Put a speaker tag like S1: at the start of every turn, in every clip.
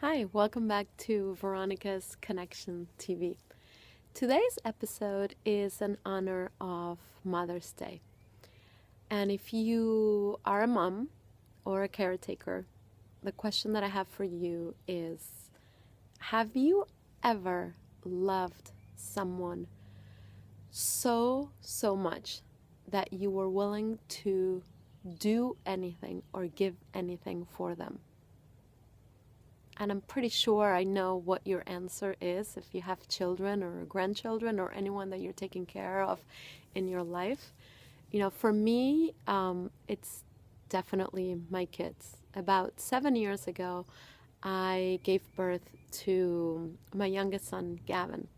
S1: Hi, welcome back to Veronica's Connection TV. Today's episode is in honor of Mother's Day. And if you are a mom or a caretaker, the question that I have for you is, have you ever loved someone so much that you were willing to do anything or give anything for them? And I'm pretty sure I know what your answer is if you have children or grandchildren or anyone that you're taking care of in your life. For me, it's definitely my kids. About 7 years ago, I gave birth to my youngest son, Gavin.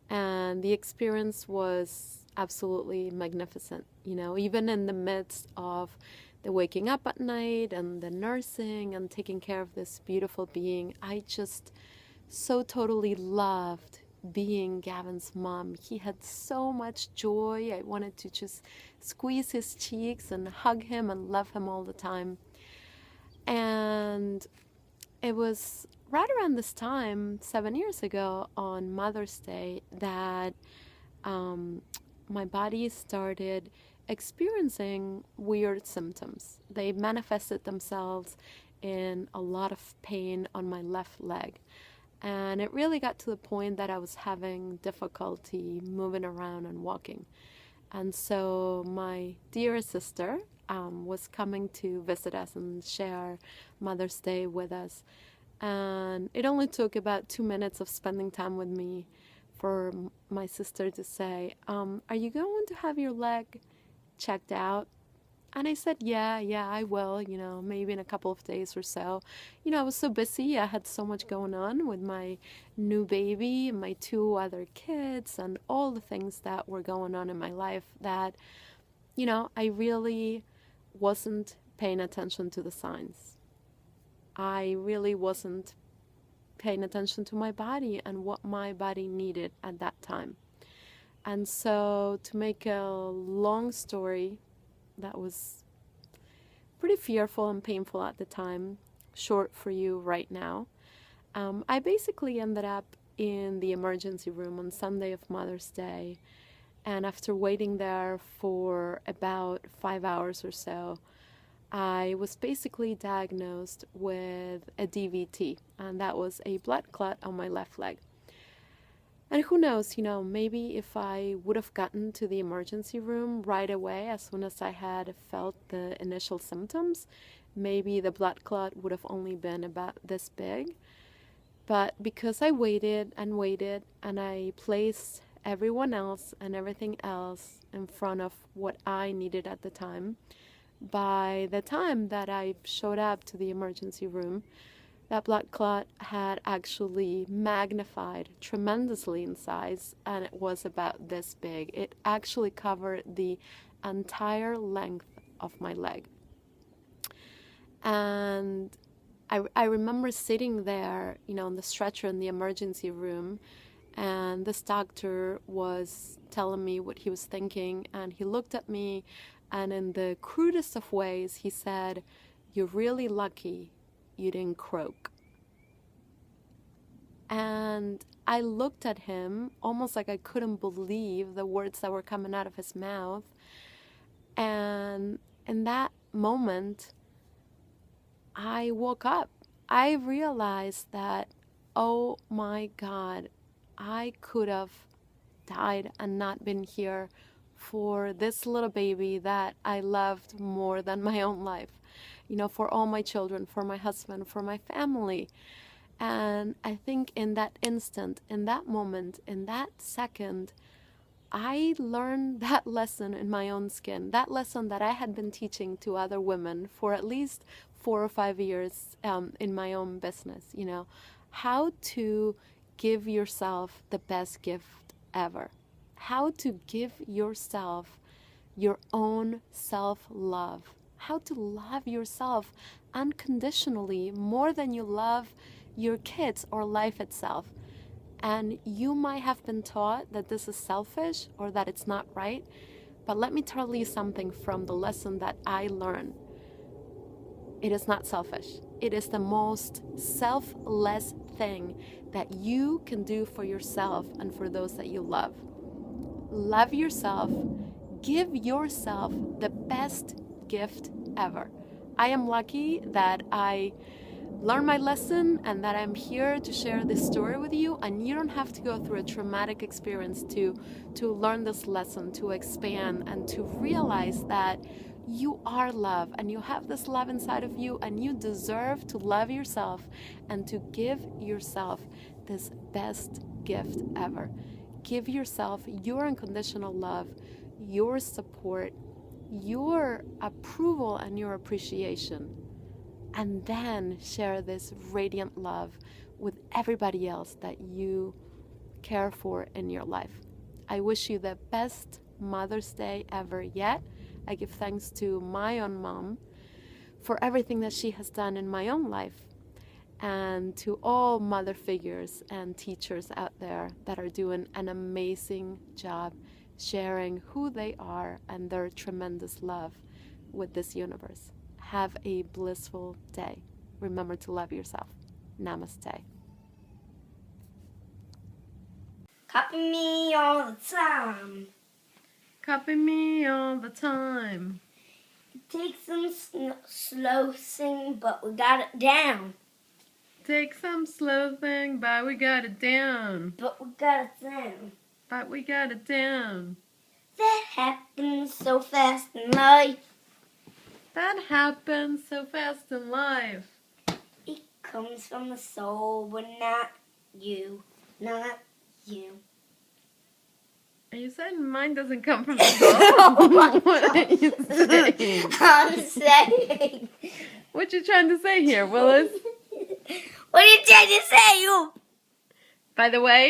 S1: And the experience was absolutely magnificent. Even in the midst of the waking up at night and the nursing and taking care of this beautiful being, I just so totally loved being Gavin's mom. He had so much joy. I wanted to just squeeze his cheeks and hug him and love him all the time. And it was right around this time, 7 years ago, on Mother's Day, that my body started experiencing weird symptoms. They manifested themselves in a lot of pain on my left leg. And it really got to the point that I was having difficulty moving around and walking. And so my dear sister was coming to visit us and share Mother's Day with us. And it only took about 2 minutes of spending time with me for my sister to say, are you going to have your leg checked out? And I said, yeah, I will, maybe in a couple of days or so. I was so busy. I had so much going on with my new baby, my two other kids, and all the things that were going on in my life that, I really wasn't paying attention to the signs. I really wasn't paying attention to my body and what my body needed at that time. And so, to make a long story that was pretty fearful and painful at the time, short for you right now, I basically ended up in the emergency room on Sunday of Mother's Day. And after waiting there for about 5 hours or so, I was basically diagnosed with a DVT, and that was a blood clot on my left leg. And who knows, maybe if I would have gotten to the emergency room right away as soon as I had felt the initial symptoms, maybe the blood clot would have only been about this big. But because I waited and waited and I placed everyone else and everything else in front of what I needed at the time, by the time that I showed up to the emergency room, that blood clot had actually magnified tremendously in size, and it was about this big. It actually covered the entire length of my leg. And I remember sitting there, on the stretcher in the emergency room, and this doctor was telling me what he was thinking, and he looked at me, and in the crudest of ways, he said, "You're really lucky you didn't croak." And I looked at him almost like I couldn't believe the words that were coming out of his mouth. And in that moment, I woke up. I realized that, oh my God, I could have died and not been here for this little baby that I loved more than my own life. For all my children, for my husband, for my family. And I think in that instant, in that moment, in that second, I learned that lesson in my own skin, that lesson that I had been teaching to other women for at least 4 or 5 years in my own business, how to give yourself the best gift ever, how to give yourself your own self-love, how to love yourself unconditionally more than you love your kids or life itself. And you might have been taught that this is selfish or that it's not right, but let me tell you something from the lesson that I learned. It is not selfish. it is the most selfless thing that you can do for yourself and for those that you love. Love yourself. Give yourself the best gift ever. I am lucky that I learned my lesson and that I'm here to share this story with you, and you don't have to go through a traumatic experience to learn this lesson, to expand and to realize that you are love and you have this love inside of you, and you deserve to love yourself and to give yourself this best gift ever. Give yourself your unconditional love, your support, your approval and your appreciation, and then share this radiant love with everybody else that you care for in your life. I wish you the best Mother's Day ever yet. I give thanks to my own mom for everything that she has done in my own life, and to all mother figures and teachers out there that are doing an amazing job sharing who they are and their tremendous love with this universe. Have a blissful day. Remember to love yourself. Namaste.
S2: Copy me all the time.
S1: Copy me all the time.
S2: It takes some slow sing, but we got it down.
S1: Take some slow thing, but we got it down.
S2: But we got it down.
S1: But we got it down.
S2: That happens so fast in life.
S1: That happens so fast in life.
S2: It comes from the soul, but not you. Not you.
S1: Are you saying mine doesn't come from the soul? What are you saying?
S2: I'm saying.
S1: What you trying to say here, Willis?
S2: What are you trying to say, you?
S1: By the way,